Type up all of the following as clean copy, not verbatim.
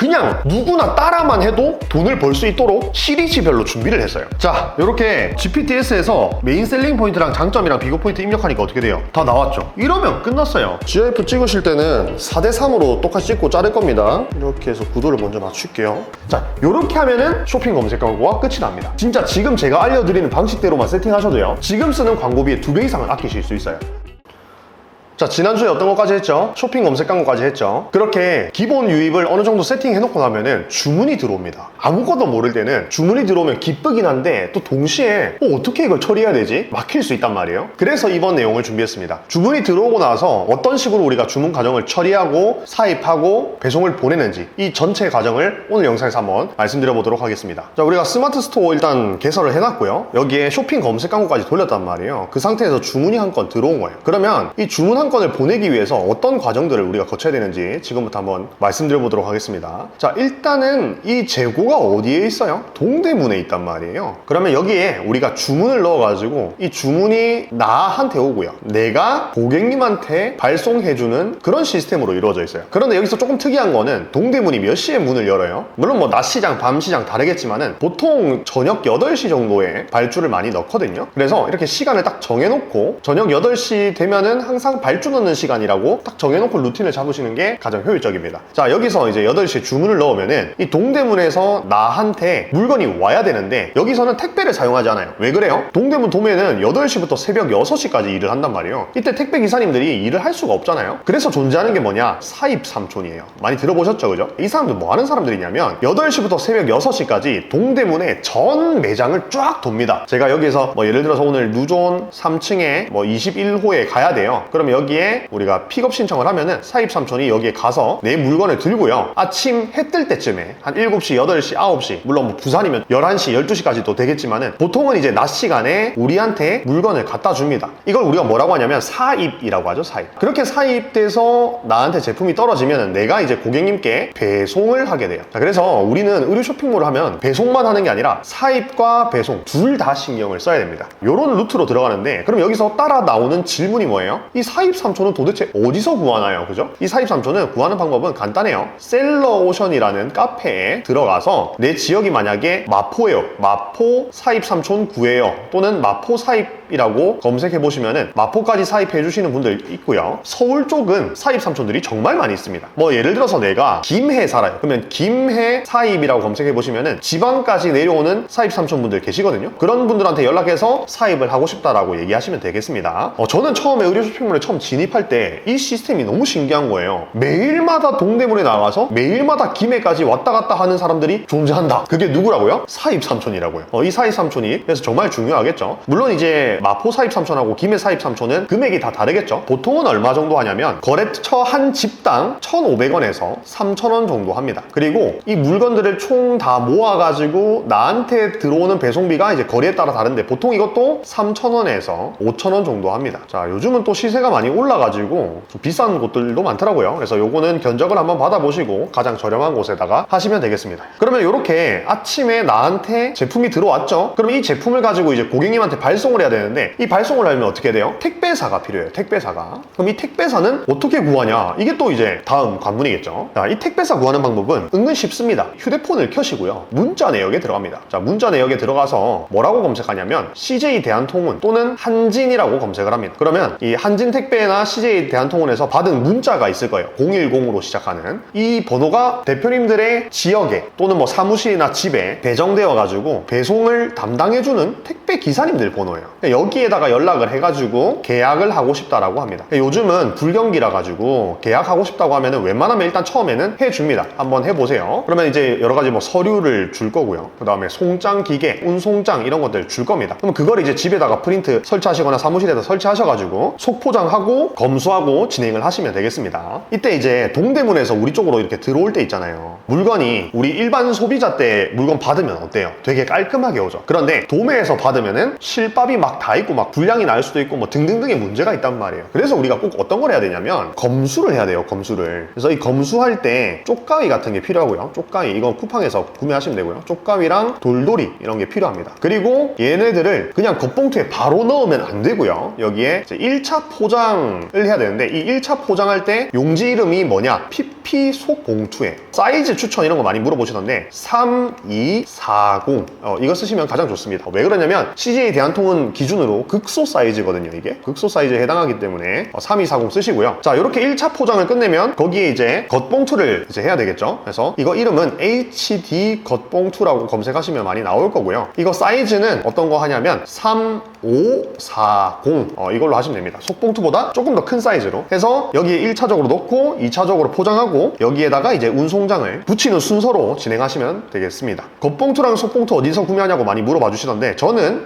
그냥 누구나 따라만 해도 돈을 벌 수 있도록 시리즈별로 준비를 했어요. 자, 이렇게 GPTS에서 메인 셀링 포인트랑 장점이랑 비교 포인트 입력하니까 어떻게 돼요? 다 나왔죠? 이러면 끝났어요. GIF 찍으실 때는 4:3으로 똑같이 찍고 자를 겁니다. 이렇게 해서 구도를 먼저 맞출게요. 자, 이렇게 하면은 쇼핑 검색 광고가 끝이 납니다. 진짜 지금 제가 알려드리는 방식대로만 세팅하셔도요, 지금 쓰는 광고비의 2배 이상을 아끼실 수 있어요. 자, 지난주에 어떤 것까지 했죠? 쇼핑 검색 광고까지 했죠. 그렇게 기본 유입을 어느 정도 세팅해놓고 나면은 주문이 들어옵니다. 아무것도 모를 때는 주문이 들어오면 기쁘긴 한데 또 동시에 어떻게 이걸 처리해야 되지? 막힐 수 있단 말이에요. 그래서 이번 내용을 준비했습니다. 주문이 들어오고 나서 어떤 식으로 우리가 주문 과정을 처리하고 사입하고 배송을 보내는지, 이 전체 과정을 오늘 영상에서 한번 말씀드려 보도록 하겠습니다. 자, 우리가 스마트 스토어 일단 개설을 해놨고요. 여기에 쇼핑 검색 광고까지 돌렸단 말이에요. 그 상태에서 주문이 한 건 들어온 거예요. 그러면 이 주문 한 건을 보내기 위해서 어떤 과정들을 우리가 거쳐야 되는지 지금부터 한번 말씀드려 보도록 하겠습니다. 자, 일단은 이 재고가 어디에 있어요? 동대문에 있단 말이에요. 그러면 여기에 우리가 주문을 넣어가지고 이 주문이 나한테 오고요, 내가 고객님한테 발송해주는 그런 시스템으로 이루어져 있어요. 그런데 여기서 조금 특이한 거는 동대문이 몇 시에 문을 열어요? 물론 뭐 낮 시장, 밤 시장 다르겠지만은 보통 저녁 8시 정도에 발주를 많이 넣거든요. 그래서 이렇게 시간을 딱 정해놓고 저녁 8시 되면은 항상 발주 넣는 시간이라고 딱 정해놓고 루틴을 잡으시는 게 가장 효율적입니다. 자, 여기서 이제 8시에 주문을 넣으면은 이 동대문에서 나한테 물건이 와야 되는데 여기서는 택배를 사용하지 않아요. 왜 그래요? 동대문 도매는 8시부터 새벽 6시까지 일을 한단 말이에요. 이때 택배 기사님들이 일을 할 수가 없잖아요. 그래서 존재하는 게 뭐냐? 사입 삼촌이에요. 많이 들어보셨죠, 그죠? 이 사람들 뭐 하는 사람들이냐면 8시부터 새벽 6시까지 동대문에 전 매장을 쫙 돕니다. 제가 여기서 뭐 예를 들어서 오늘 누존 3층에 뭐 21호에 가야 돼요. 그러면 여기에 우리가 픽업 신청을 하면은 사입 삼촌이 여기에 가서 내 물건을 들고요, 아침 해 뜰 때쯤에 한 7시, 8시, 9시, 물론 뭐 부산이면 11시, 12시까지도 되겠지만은 보통은 이제 낮 시간에 우리한테 물건을 갖다 줍니다. 이걸 우리가 뭐라고 하냐면 사입이라고 하죠. 사입. 그렇게 사입돼서 나한테 제품이 떨어지면 내가 이제 고객님께 배송을 하게 돼요. 자, 그래서 우리는 의류 쇼핑몰을 하면 배송만 하는 게 아니라 사입과 배송 둘 다 신경을 써야 됩니다. 요런 루트로 들어가는데, 그럼 여기서 따라 나오는 질문이 뭐예요? 이 사입 삼촌은 도대체 어디서 구하나요? 그죠? 이 사입 삼촌은 구하는 방법은 간단해요. 셀러오션이라는 카페에 들어가서 내 지역이 만약에 마포예요. 마포 사입 삼촌 구해요. 또는 마포 사입이라고 검색해 보시면은 마포까지 사입해 주시는 분들 있고요. 서울 쪽은 사입 삼촌들이 정말 많이 있습니다. 뭐 예를 들어서 내가 김해 살아요. 그러면 김해 사입이라고 검색해 보시면은 지방까지 내려오는 사입 삼촌 분들 계시거든요. 그런 분들한테 연락해서 사입을 하고 싶다라고 얘기하시면 되겠습니다. 저는 처음에 의류 쇼핑몰에 처음 진입할 때 이 시스템이 너무 신기한 거예요. 매일마다 동대문에 나가서 매일마다 김해까지 왔다 갔다 하는 사람들이 존재한다. 그게 누구라고요? 사입 삼촌이라고요. 이 사입 삼촌이 그래서 정말 중요하겠죠. 물론 이제 마포 사입 삼촌하고 김해 사입 삼촌은 금액이 다 다르겠죠. 보통은 얼마 정도 하냐면 거래처 한 집당 1,500원에서 3,000원 정도 합니다. 그리고 이 물건들을 총 다 모아가지고 나한테 들어오는 배송비가 이제 거리에 따라 다른데 보통 이것도 3,000원에서 5,000원 정도 합니다. 자, 요즘은 또 시세가 많이 올라가지고 좀 비싼 곳들도 많더라고요. 그래서 요거는 견적을 한번 받아보시고 가장 저렴한 곳에다가 하시면 되겠습니다. 그러면 이렇게 아침에 나한테 제품이 들어왔죠? 그럼 이 제품을 가지고 이제 고객님한테 발송을 해야 되는데, 이 발송을 하려면 어떻게 돼요? 택배사가 필요해요. 택배사가. 그럼 이 택배사는 어떻게 구하냐? 이게 또 이제 다음 관문이겠죠. 자, 이 택배사 구하는 방법은 은근 쉽습니다. 휴대폰을 켜시고요, 문자 내역에 들어갑니다. 자, 문자 내역에 들어가서 뭐라고 검색하냐면 CJ 대한통운 또는 한진이라고 검색을 합니다. 그러면 이 한진 택배나 CJ 대한통운에서 받은 문자가 있을 거예요. 010으로 시작하는 이 번호가 대표님들의 지역에 또는 뭐 사무실이나 집에 배정되어 가지고 배송을 담당해주는 택배 기사님들 번호예요. 여기에다가 연락을 해가지고 계약을 하고 싶다라고 합니다. 요즘은 불경기라 가지고 계약하고 싶다고 하면은 웬만하면 일단 처음에는 해줍니다. 한번 해보세요. 그러면 이제 여러 가지 뭐 서류를 줄 거고요. 그 다음에 송장 기계, 운송장 이런 것들 줄 겁니다. 그럼 그걸 이제 집에다가 프린트 설치하시거나 사무실에다 설치하셔가지고 속포장하고 검수하고 진행을 하시면 되겠습니다. 이때 이제 동대문에서 우리 쪽으로 이렇게 들어올 때 있잖아요. 물건이 우리 일반 소비자 때 물건 받으면 어때요? 되게 깔끔하게 오죠. 그런데 도매에서 받으면은 실밥이 막 다 있고 막 불량이 날 수도 있고 뭐 등등등의 문제가 있단 말이에요. 그래서 우리가 꼭 어떤 걸 해야 되냐면 검수를 해야 돼요. 검수를. 그래서 이 검수할 때 쪽가위 같은 게 필요하고요. 쪽가위 이건 쿠팡에서 구매하시면 되고요. 쪽가위랑 돌돌이 이런 게 필요합니다. 그리고 얘네들을 그냥 겉봉투에 바로 넣으면 안 되고요. 여기에 이제 1차 포장 포장을 해야 되는데 이 1차 포장할 때 용지 이름이 뭐냐? PP 속 봉투에 사이즈 추천 이런 거 많이 물어보시던데 3240 이거 쓰시면 가장 좋습니다. 왜 그러냐면 CJ 대한통운 기준으로 극소 사이즈거든요. 이게 극소 사이즈에 해당하기 때문에 3240 쓰시고요. 자, 이렇게 1차 포장을 끝내면 거기에 이제 겉봉투를 이제 해야 되겠죠. 그래서 이거 이름은 HD 겉봉투라고 검색하시면 많이 나올 거고요. 이거 사이즈는 어떤 거 하냐면 3540 이걸로 하시면 됩니다. 속봉투보다 조금 더 큰 사이즈로 해서 여기에 1차적으로 넣고 2차적으로 포장하고 여기에다가 이제 운송장을 붙이는 순서로 진행하시면 되겠습니다. 겉봉투랑 속봉투 어디서 구매하냐고 많이 물어봐 주시던데 저는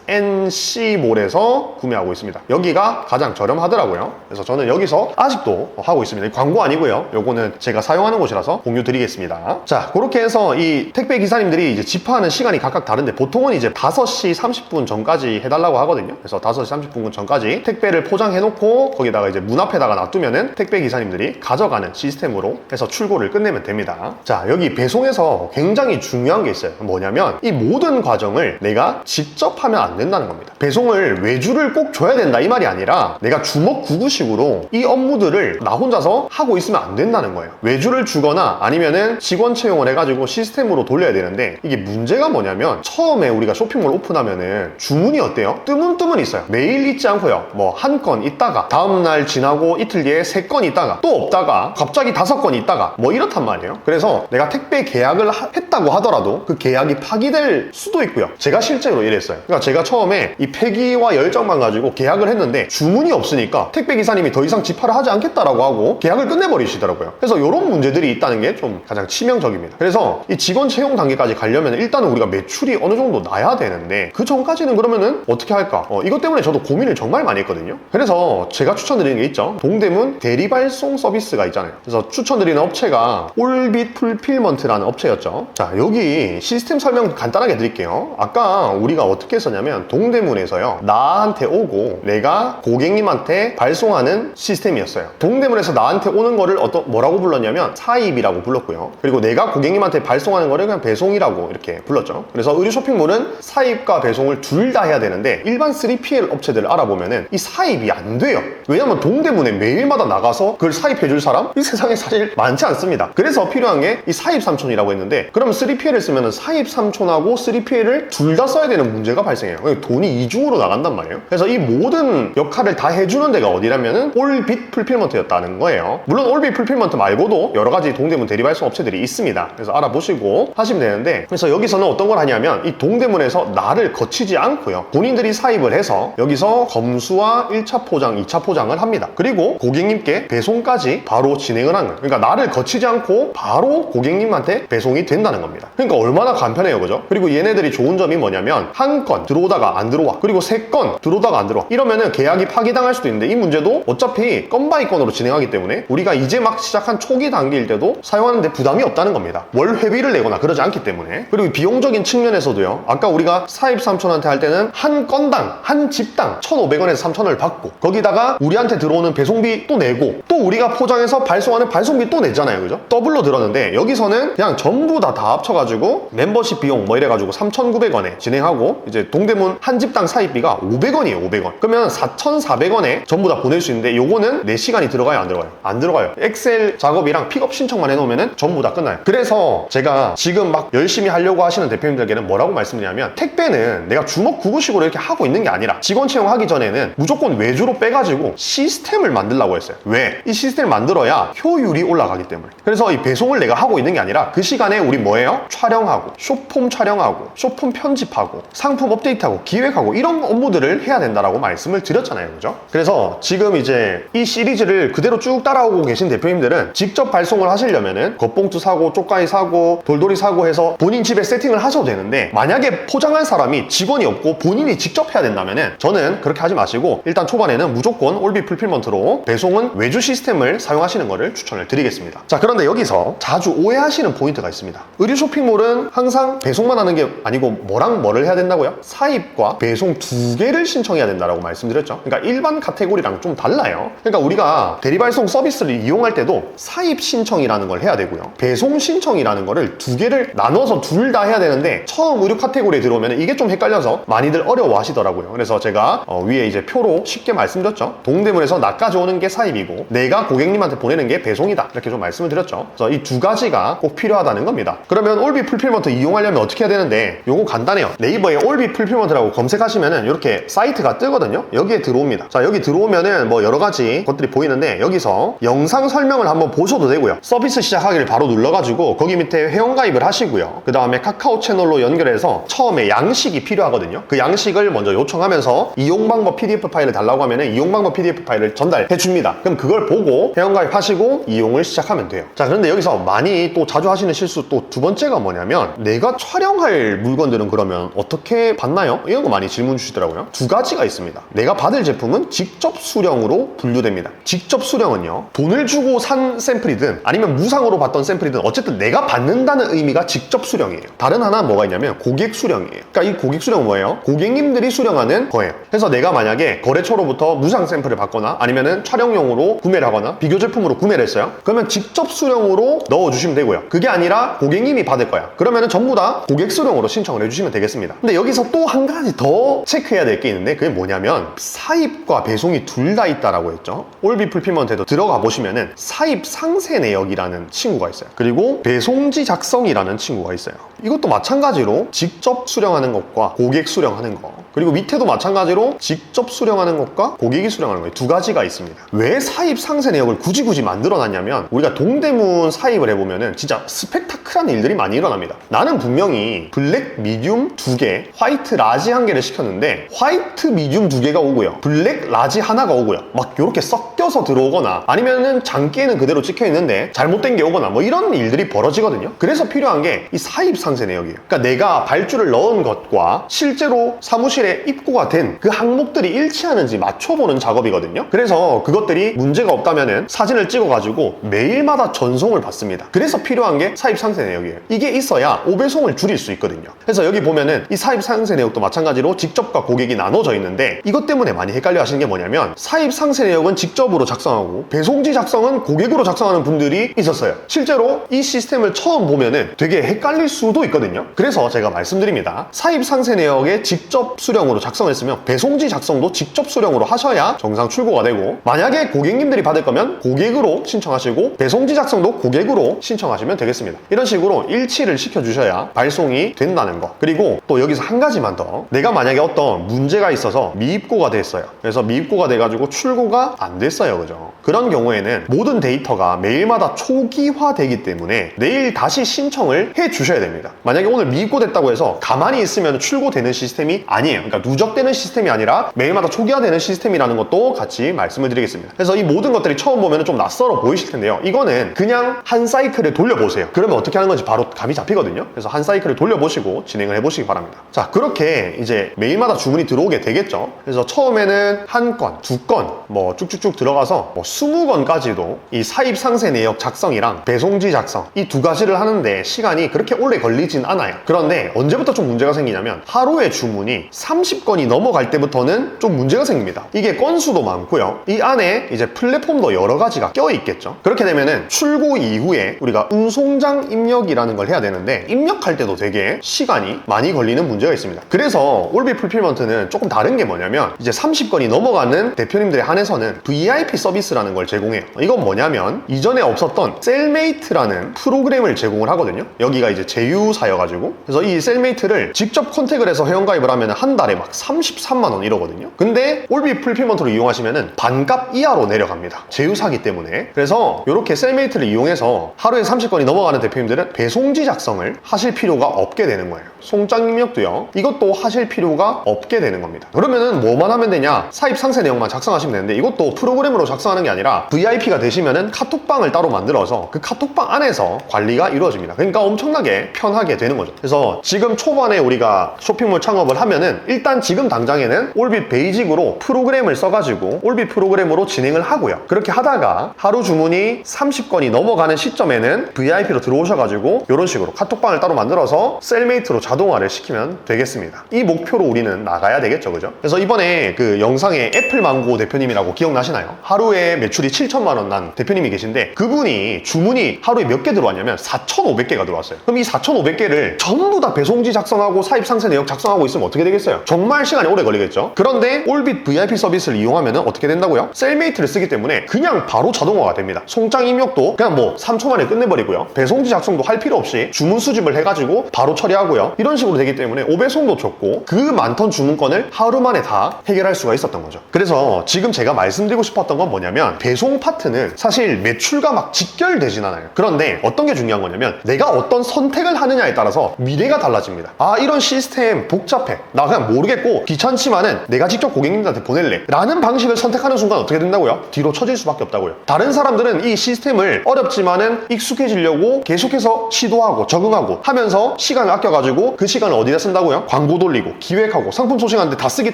XNC몰에서 구매하고 있습니다. 여기가 가장 저렴하더라고요. 그래서 저는 여기서 아직도 하고 있습니다. 광고 아니고요. 요거는 제가 사용하는 곳이라서 공유 드리겠습니다. 자, 그렇게 해서 이 택배 기사님들이 이제 집하는 시간이 각각 다른데 보통은 이제 5시 30분 전까지 해달라고 하거든요. 그래서 5시 30분 전까지 택배를 포장해 놓고 거기다가 이제 문 앞에다가 놔두면은 택배 기사님들이 가져가는 시스템으로 해서 출고를 끝내면 됩니다. 자, 여기 배송에서 굉장히 중요한 게 있어요. 뭐냐면 이 모든 과정을 내가 직접 하면 안 된다는 겁니다. 배송을 외주를 꼭 줘야 된다 이 말이 아니라 내가 주먹구구식으로 이 업무들을 나 혼자서 하고 있으면 안 된다는 거예요. 외주를 주거나 아니면은 직원 채용을 해가지고 시스템으로 돌려야 되는데 이게 문제가 뭐냐면 처음에 우리가 쇼핑몰 오픈하면은 주문이 어때요? 뜨문뜨문 있어요. 매일 있지 않고요. 뭐 한 건 있다가 다음날 지나고 이틀 뒤에 3건 있다가 또 없다가 갑자기 5건 있다가 뭐 이렇단 말이에요. 그래서 내가 택배 계약을 했다고 하더라도 그 계약이 파기될 수도 있고요. 제가 실제로 이랬어요. 그러니까 제가 처음에 이 패기와 열정만 가지고 계약을 했는데 주문이 없으니까 택배 기사님이 더 이상 집하를 하지 않겠다라고 하고 계약을 끝내버리시더라고요. 그래서 이런 문제들이 있다는 게 좀 가장 치명적입니다. 그래서 이 직원 채용 단계까지 가려면 일단은 우리가 매출이 어느 정도 나야 되는데 그 전까지는 그러면은 어떻게 할까? 이것 때문에 저도 고민을 정말 많이 했거든요. 그래서 제가 추천드리는 게 있죠. 동대문 대리발송 서비스가 있잖아요. 그래서 추천드리는 업체가 올빗 풀필먼트라는 업체였죠. 자, 여기 시스템 설명 간단하게 드릴게요. 아까 우리가 어떻게 했었냐면 동대문에서요, 나한테 오고 내가 고객님한테 발송하는 시스템이었어요. 동대문에서 나한테 오는 거를 뭐라고 불렀냐면 사입이라고 불렀고요. 그리고 내가 고객님한테 발송하는 거를 그냥 배송이라고 이렇게 불렀죠. 그래서 의류 쇼핑몰은 사입과 배송을 둘 다 해야 되는데 일반 3PL 업체들을 알아보면은 이 사입이 안 돼요. 왜냐면 동대문에 매일마다 나가서 그걸 사입해줄 사람? 이 세상에 사실 많지 않습니다. 그래서 필요한 게 이 사입 삼촌이라고 했는데 그러면 3PL을 쓰면은 사입 삼촌하고 3PL을 둘 다 써야 되는 문제가 발생해요. 돈이 이중으로 나간단 말이에요. 그래서 이 모든 역할을 다 해주는 데가 어디라면은 올빗 풀필먼트였다는 거예요. 물론 올빗 풀필먼트 말고도 여러 가지 동대문 대리발송 업체들이 있습니다. 그래서 알아보시고 하시면 되는데 그래서 여기서는 어떤 걸 하냐면 이 동대문에서 나를 거치지 않고요. 본인들이 사입을 해서 여기서 검수와 1차 포장, 2차 포장을 합니다. 그리고 고객님께 배송까지 바로 진행을 하는 거예요. 그러니까 나를 거치지 않고 바로 고객님한테 배송이 된다는 겁니다. 그러니까 얼마나 간편해요, 그죠? 그리고 얘네들이 좋은 점이 뭐냐면 한 건 들어오다가 안 들어와. 그리고 3건 들어오다가 안 들어와. 이러면은 계약이 파기당할 수도 있는데 이 문제도 어차피 건 바이 건으로 진행하기 때문에 우리가 이제 막 시작한 초기 단계일 때도 사용하는데 부담이 없다는 겁니다. 월 회비를 내거나 그러지 않기 때문에. 그리고 비용적인 측면에서도요. 아까 우리가 사입 삼촌한테 할 때는 한 건당, 한 집당 1,500원에서 3,000원을 받고 거기다가 우리한테 들어오는 배송비 또 내고 또 우리가 포장해서 발송하는 발송비 또 내잖아요, 그죠? 더블로 들었는데 여기서는 그냥 전부 다 합쳐가지고 멤버십 비용 뭐 이래가지고 3,900원에 진행하고 이제 동대문 한 집당 사입비가 500원이에요, 500원. 그러면 4,400원에 전부 다 보낼 수 있는데 요거는 4시간이 들어가요, 안 들어가요? 안 들어가요. 엑셀 작업이랑 픽업 신청만 해놓으면 전부 다 끝나요. 그래서 제가 지금 막 열심히 하려고 하시는 대표님들에게는 뭐라고 말씀드리냐면 택배는 내가 주먹구구식으로 이렇게 하고 있는 게 아니라 직원 채용하기 전에는 무조건 외주로 빼가지고 시스템을 만들라고 했어요. 왜? 이 시스템을 만들어야 효율이 올라가기 때문에. 그래서 이 배송을 내가 하고 있는 게 아니라 그 시간에 우리 뭐예요? 촬영하고 쇼폼 촬영하고 쇼폼 편집하고 상품 업데이트하고 기획하고 이런 업무들을 해야 된다라고 말씀을 드렸잖아요, 그죠? 그래서 지금 이제 이 시리즈를 그대로 쭉 따라오고 계신 대표님들은 직접 발송을 하시려면은 겉봉투 사고 쪽가위 사고 돌돌이 사고 해서 본인 집에 세팅을 하셔도 되는데 만약에 포장할 사람이 직원이 없고 본인이 직접 해야 된다면은 저는 그렇게 하지 마시고 일단 초반에는 무조건 올빗 풀필먼트로 배송은 외주 시스템을 사용하시는 것을 추천을 드리겠습니다. 자, 그런데 여기서 자주 오해하시는 포인트가 있습니다. 의류 쇼핑몰은 항상 배송만 하는 게 아니고 뭐랑 뭐를 해야 된다고요? 사입과 배송 두 개를 신청해야 된다라고 말씀드렸죠. 그러니까 일반 카테고리랑 좀 달라요. 그러니까 우리가 대리발송 서비스를 이용할 때도 사입 신청이라는 걸 해야 되고요. 배송 신청이라는 거를 두 개를 나눠서 둘 다 해야 되는데 처음 의류 카테고리에 들어오면 이게 좀 헷갈려서 많이들 어려워하시더라고요. 그래서 제가 위에 이제 표로 쉽게 말씀드렸죠. 동대문에서 나까지 오는 게 사입이고 내가 고객님한테 보내는 게 배송이다, 이렇게 좀 말씀을 드렸죠. 그래서 이 두 가지가 꼭 필요하다는 겁니다. 그러면 올비 풀필먼트 이용하려면 어떻게 해야 되는데, 요거 간단해요. 네이버에 올비 풀필먼트라고 검색하시면은 이렇게 사이트가 뜨거든요. 여기에 들어옵니다. 자, 여기 들어오면은 뭐 여러 가지 것들이 보이는데, 여기서 영상 설명을 한번 보셔도 되고요. 서비스 시작하기를 바로 눌러가지고 거기 밑에 회원가입을 하시고요. 그 다음에 카카오 채널로 연결해서 처음에 양식이 필요하거든요. 그 양식을 먼저 요청하면서 이용방법 PDF 파일을 달라고 하면은 이용방법 PDF 파일을 전달해 줍니다. 그럼 그걸 보고 회원가입하시고 이용을 시작하면 돼요. 자, 그런데 여기서 많이 또 자주 하시는 실수 또 두 번째가 뭐냐면, 내가 촬영할 물건들은 그러면 어떻게 받나요? 이런 거 많이 질문 주시더라고요. 두 가지가 있습니다. 내가 받을 제품은 직접 수령으로 분류됩니다. 직접 수령은요, 돈을 주고 산 샘플이든 아니면 무상으로 받던 샘플이든 어쨌든 내가 받는다는 의미가 직접 수령이에요. 다른 하나 뭐가 있냐면 고객 수령이에요. 그러니까 이 고객 수령은 뭐예요? 고객님들이 수령하는 거예요. 그래서 내가 만약에 거래처로부터 무상 샘플을 받거나 아니면은 촬영용으로 구매를 하거나 비교 제품으로 구매를 했어요. 그러면 직접 수령으로 넣어주시면 되고요. 그게 아니라 고객님이 받을 거야. 그러면은 전부 다 고객 수령으로 신청을 해주시면 되겠습니다. 근데 여기서 또 한 가지 더 체크해야 될 게 있는데, 그게 뭐냐면 사입과 배송이 둘 다 있다라고 했죠. 올비 풀필먼트에도 들어가 보시면은 사입 상세 내역이라는 친구가 있어요. 그리고 배송지 작성이라는 친구가 있어요. 이것도 마찬가지로 직접 수령하는 것과 고객 수령하는 거, 그리고 밑에도 마찬가지로 직접 수령하는 것과 고객이 수령하는 거, 두 가지가 있습니다. 왜 사입 상세 내역을 굳이 만들어 놨냐면, 우리가 동대문 사입을 해보면은 진짜 스펙타클한 일들이 많이 일어납니다. 나는 분명히 블랙 미디움 2개, 화이트 라지 1개를 시켰는데 화이트 미디움 2개가 오고요, 블랙 라지 하나가 오고요, 막 이렇게 섞여서 들어오거나 아니면은 장기에는 그대로 찍혀 있는데 잘못된 게 오거나 뭐 이런 일들이 벌어지거든요. 그래서 필요한 게 이 사입 상세 내역이에요. 그러니까 내가 발주를 넣은 것과 실제로 사무실에 입고가 된 그 항목들이 일치하는지 맞춰보는 작업이거든요. 그래서 그것들이 문제가 없다면은 사진을 찍어가지고 매일마다 전송을 받습니다. 그래서 필요한 게 사입 상세 내역이에요. 이게 있어야 오배송을 줄일 수 있거든요. 그래서 여기 보면은 이 사입 상세 내역도 마찬가지로 직접과 고객이 나눠져 있는데, 이것 때문에 많이 헷갈려 하시는 게 뭐냐면, 사입 상세 내역은 직접으로 작성하고 배송지 작성은 고객으로 작성하는 분들이 있었어요. 실제로 이 시스템을 처음 보면은 되게 헷갈릴 수도 있거든요. 그래서 제가 말씀드립니다. 사입 상세 내역에 직접 수령으로 작성했으면 배송지 작성도 직접 수령으로 하셔야 정상 출고가 되고, 만약에 고객님들이 받을 거면 고객으로 신청하시고 배송지 작성도 고객으로 신청하시면 되겠습니다. 이런 식으로 일치를 시켜주셔야 발송이 된다는 거. 그리고 또 여기서 한 가지만 더, 내가 만약에 어떤 문제가 있어서 미입고가 됐어요. 그래서 미입고가 돼가지고 출고가 안 됐어요. 그죠? 그런 경우에는 모든 데이터가 매일마다 초기화되기 때문에 내일 다시 신청을 해 주셔야 됩니다. 만약에 오늘 미입고됐다고 해서 가만히 있으면 출고되는 시스템이 아니에요. 그러니까 누적되는 시스템이 아니라 매일마다 초기화되는 시스템이라는 것도 같이 말씀을 드리겠습니다. 그래서 이 모든 것들이 처음 보면 좀 낯설어 보이실 텐데요. 이거는 그냥 한 사이클을 돌려보세요. 그러면 어떻게 하는 건지 바로 감이 잡히거든요. 그래서 한 사이클을 돌려보시고 진행을 해보시기 바랍니다. 자, 그렇게 이제 매일마다 주문이 들어오게 되겠죠. 그래서 처음에는 한 건, 두 건, 뭐 쭉쭉쭉 들어가서 뭐 20건까지도 이 사입 상세 내역 작성이랑 배송지 작성, 이 두 가지를 하는데 시간이 그렇게 오래 걸리진 않아요. 그런데 언제부터 좀 문제가 생기냐면, 하루에 주문이 30건이 넘어갈 때부터는 좀 문제가 생깁니다. 이게 건수도 많고요, 이 안에 이제 플랫폼도 여러 가지가 껴 있겠죠. 그렇게 되면은 출고 이후에 우리가 운송장 입력이라는 걸 해야 되는데, 입력할 때도 되게 시간이 많이 걸리는 문제가 있습니다. 그래서 올비 풀필먼트는 조금 다른 게 뭐냐면, 이제 30건이 넘어가는 대표님들에 한해서는 VIP 서비스라는 걸 제공해요. 이건 뭐냐면, 이전에 없었던 셀메이트라는 프로그램을 제공을 하거든요. 여기가 이제 제휴사여가지고, 그래서 이 셀메이트를 직접 컨택을 해서 회원가입을 하면 한 달에 막 33만 원 이러거든요. 근데 올비 풀필먼트로 이용하시면은 반값 이하로 내려갑니다. 제휴사기 때문에. 그래서 이렇게 셀메이트를 이용해서 하루에 30건이 넘어가는 대표님들은 배송지 작성을 하실 필요가 없게 되는 거예요. 송장 입력도요, 이것도 하실 필요가 없게 되는 겁니다. 그러면은 뭐만 하면 되냐? 사입 상세 내용만 작성하시면 되는데, 이것도 프로그램으로 작성하는 게 아니라 VIP가 되시면은 카톡방을 따로 만들어서 그 카톡방 안에서 관리가 이루어집니다. 그러니까 엄청나게 편하게 되는 거죠. 그래서 지금 초반에 우리가 쇼핑몰 창업을 하면은 일단 지금 당장에는 올비 베이직으로 프로그램을 써가지고 올비 프로그램으로 진행을 하고요. 그렇게 하다가 하루 주문이 30건이 넘어가는 시점에는 VIP로 들어오셔가지고 해가지고 이런 식으로 카톡방을 따로 만들어서 셀메이트로 자동화를 시키면 되겠습니다. 이 목표로 우리는 나가야 되겠죠, 그죠? 그래서 이번에 그 영상에 애플망고 대표님이라고 기억나시나요? 하루에 매출이 7천만 원 난 대표님이 계신데 그분이 주문이 하루에 몇 개 들어왔냐면 4,500개가 들어왔어요. 그럼 이 4,500개를 전부 다 배송지 작성하고 사입 상세 내역 작성하고 있으면 어떻게 되겠어요? 정말 시간이 오래 걸리겠죠? 그런데 올빗 VIP 서비스를 이용하면 어떻게 된다고요? 셀메이트를 쓰기 때문에 그냥 바로 자동화가 됩니다. 송장 입력도 그냥 뭐 3초 만에 끝내버리고요. 배송지 작성도 할 필요 없이 주문 수집을 해가지고 바로 처리하고요. 이런 식으로 되기 때문에 오배송도 적고 그 많던 주문건을 하루 만에 다 해결할 수가 있었던 거죠. 그래서 지금 제가 말씀드리고 싶었던 건 뭐냐면 배송 파트는 사실 매출과 막 직결되진 않아요. 그런데 어떤 게 중요한 거냐면 내가 어떤 선택을 하느냐에 따라서 미래가 달라집니다. 아, 이런 시스템 복잡해, 나 그냥 모르겠고 귀찮지만은 내가 직접 고객님들한테 보낼래 라는 방식을 선택하는 순간 어떻게 된다고요? 뒤로 처질 수밖에 없다고요. 다른 사람들은 이 시스템을 어렵지만은 익숙해지려고 계속해서 시도하고 적응하고 하면서 시간을 아껴가지고 그 시간을 어디다 쓴다고요? 광고 돌리고 기획하고 상품 소싱하는데 다 쓰기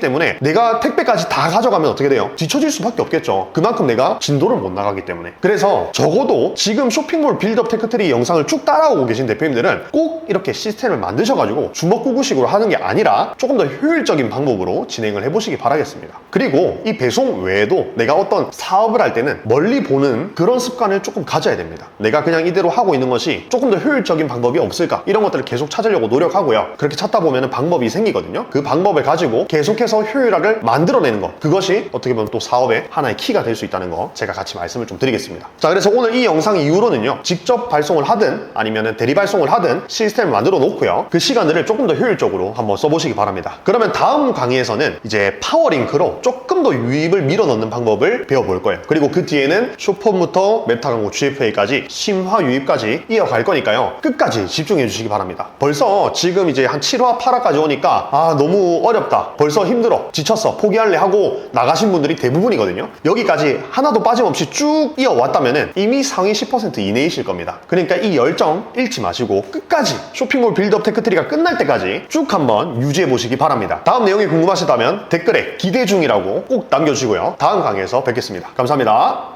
때문에 내가 택배까지 다 가져가면 어떻게 돼요? 뒤처질 수밖에 없겠죠. 그만큼 내가 진도를 못 나가기 때문에. 그래서 적어도 지금 쇼핑몰 빌드업 테크트리 영상을 쭉 따라오고 계신 대표님들은 꼭 이렇게 시스템을 만드셔가지고 주먹구구식으로 하는 게 아니라 조금 더 효율적인 방법으로 진행을 해보시기 바라겠습니다. 그리고 이 배송 외에도 내가 어떤 사업을 할 때는 멀리 보는 그런 습관을 조금 가져야 됩니다. 내가 그냥 이대로 하고 있는 것이 조금 더 효율적인 방법이 없을까, 이런 것들을 계속 찾으려고 노력하고요. 그렇게 찾다 보면 방법이 생기거든요. 그 방법을 가지고 계속해서 효율화를 만들어내는 것, 그것이 어떻게 보면 또 사업의 하나의 키가 될 수 있다는 거 제가 같이 말씀을 좀 드리겠습니다. 자, 그래서 오늘 이 영상 이후로는요, 직접 발송을 하든 아니면 대리 발송을 하든 시스템을 만들어 놓고요, 그 시간들을 조금 더 효율적으로 한번 써보시기 바랍니다. 그러면 다음 강의에서는 이제 파워링크로 조금 더 유입을 밀어넣는 방법을 배워볼 거예요. 그리고 그 뒤에는 쇼폼부터 맵타 광고 GFA까지 심화 유입까지 이어갈 거니까요, 끝까지 집중해 주시기 바랍니다. 벌써 지금 이제 한 7화 8화까지 오니까 아, 너무 어렵다, 벌써 힘들어, 지쳤어, 포기할래 하고 나가신 분들이 대부분이거든요. 여기까지 하나도 빠짐없이 쭉 이어왔다면 이미 상위 10% 이내이실 겁니다. 그러니까 이 열정 잃지 마시고 끝까지 쇼핑몰 빌드업 테크트리가 끝날 때까지 쭉 한번 유지해 보시기 바랍니다. 다음 내용이 궁금하시다면 댓글에 기대 중이라고 꼭 남겨주시고요. 다음 강의에서 뵙겠습니다. 감사합니다.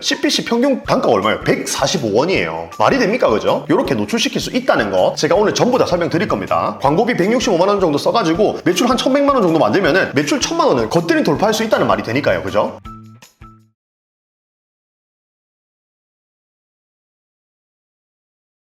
CPC 평균 단가가 얼마예요? 145원이에요. 말이 됩니까, 그죠? 이렇게 노출시킬 수 있다는 거 제가 오늘 전부 다 설명드릴 겁니다. 광고비 165만원 정도 써가지고 매출 한 1100만원 정도 만들면은 매출 1000만원은 거뜬히 돌파할 수 있다는 말이 되니까요, 그죠?